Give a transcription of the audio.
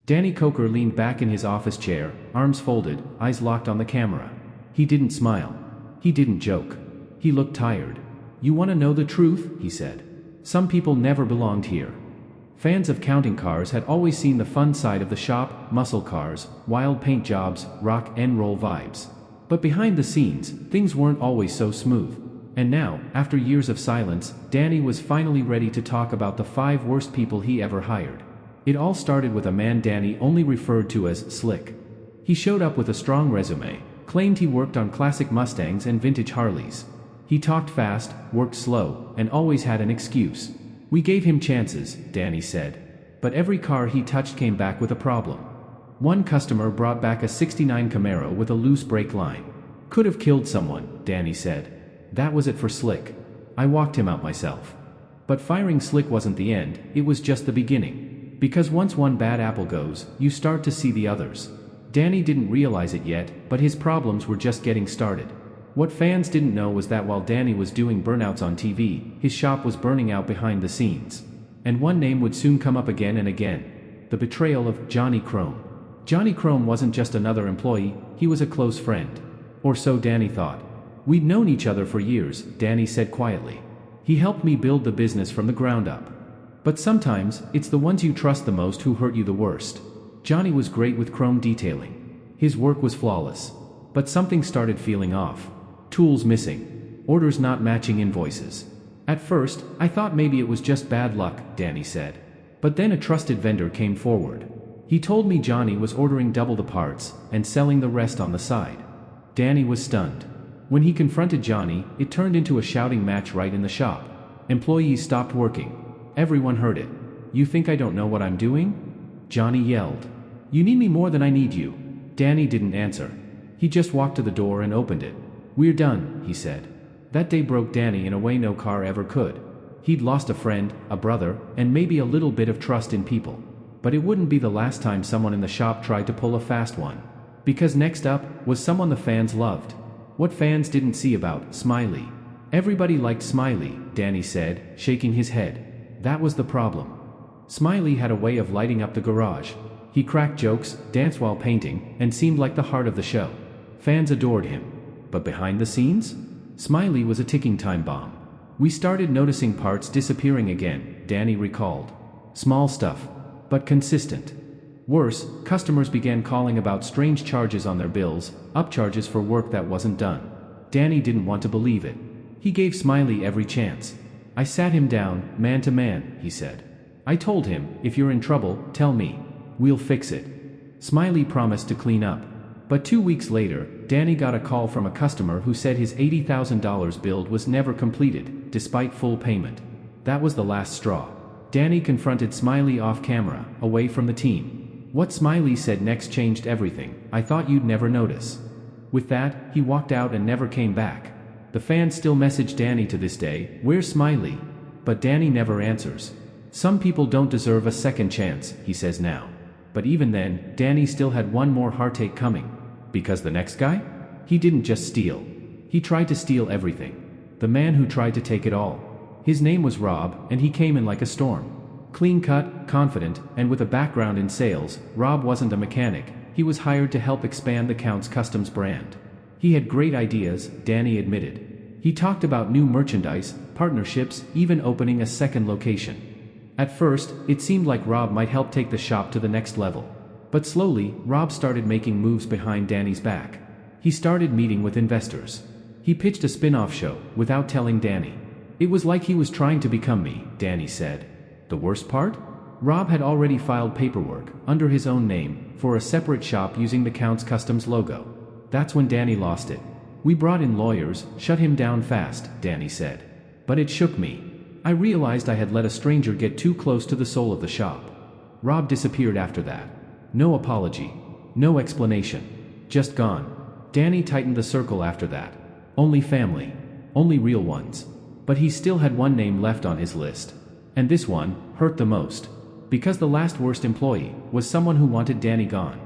Danny Koker leaned back in his office chair, arms folded, eyes locked on the camera. He didn't smile. He didn't joke. He looked tired. "You want to know the truth?" he said. "Some people never belonged here." Fans of counting cars had always seen the fun side of the shop: muscle cars, wild paint jobs, rock and roll vibes. But behind the scenes, things weren't always so smooth. And now, after years of silence, Danny was finally ready to talk about the 5 worst people he ever hired. It all started with a man Danny only referred to as Slick. He showed up with a strong resume, claimed he worked on classic Mustangs and vintage Harleys. He talked fast, worked slow, and always had an excuse. "We gave him chances," Danny said. But every car he touched came back with a problem. One customer brought back a '69 Camaro with a loose brake line. "Could have killed someone," Danny said. That was it for Slick. "I walked him out myself." But firing Slick wasn't the end, it was just the beginning. Because once one bad apple goes, you start to see the others. Danny didn't realize it yet, but his problems were just getting started. What fans didn't know was that while Danny was doing burnouts on TV, his shop was burning out behind the scenes. And one name would soon come up again and again: the betrayal of Johnny Chrome. Johnny Chrome wasn't just another employee, he was a close friend. Or so Danny thought. "We'd known each other for years," Danny said quietly. "He helped me build the business from the ground up. But sometimes, it's the ones you trust the most who hurt you the worst." Johnny was great with chrome detailing. His work was flawless. But something started feeling off. Tools missing. Orders not matching invoices. "At first, I thought maybe it was just bad luck," Danny said. But then a trusted vendor came forward. He told me Johnny was ordering double the parts, and selling the rest on the side. Danny was stunned. When he confronted Johnny, it turned into a shouting match right in the shop. Employees stopped working. Everyone heard it. "You think I don't know what I'm doing?" Johnny yelled. "You need me more than I need you." Danny didn't answer. He just walked to the door and opened it. "We're done," he said. That day broke Danny in a way no car ever could. He'd lost a friend, a brother, and maybe a little bit of trust in people. But it wouldn't be the last time someone in the shop tried to pull a fast one. Because next up was someone the fans loved. What fans didn't see about Smiley. Everybody liked Smiley, Danny said, shaking his head. That was the problem. Smiley had a way of lighting up the garage. He cracked jokes, danced while painting, and seemed like the heart of the show. Fans adored him. But behind the scenes? Smiley was a ticking time bomb. "We started noticing parts disappearing again," Danny recalled. "Small stuff. But consistent. Worse, customers began calling about strange charges on their bills, upcharges for work that wasn't done." Danny didn't want to believe it. He gave Smiley every chance. "I sat him down, man to man," he said. "I told him, if you're in trouble, tell me. We'll fix it." Smiley promised to clean up. But 2 weeks later, Danny got a call from a customer who said his $80,000 build was never completed, despite full payment. That was the last straw. Danny confronted Smiley off camera, away from the team. What Smiley said next changed everything. "I thought you'd never notice." With that, he walked out and never came back. The fans still message Danny to this day, "Where's Smiley?" But Danny never answers. "Some people don't deserve a second chance," he says now. But even then, Danny still had one more heartache coming. Because the next guy? He didn't just steal. He tried to steal everything. The man who tried to take it all. His name was Rob, and he came in like a storm. Clean-cut, confident, and with a background in sales, Rob wasn't a mechanic. He was hired to help expand the Count's Kustoms brand. He had great ideas, Danny admitted. He talked about new merchandise, partnerships, even opening a second location. At first, it seemed like Rob might help take the shop to the next level. But slowly, Rob started making moves behind Danny's back. He started meeting with investors. He pitched a spin-off show, without telling Danny. "It was like he was trying to become me," Danny said. The worst part? Rob had already filed paperwork, under his own name, for a separate shop using the Count's Kustoms logo. That's when Danny lost it. "We brought in lawyers, shut him down fast," Danny said. "But it shook me. I realized I had let a stranger get too close to the soul of the shop." Rob disappeared after that. No apology. No explanation. Just gone. Danny tightened the circle after that. Only family. Only real ones. But he still had one name left on his list. And this one hurt the most. Because the last worst employee was someone who wanted Danny gone.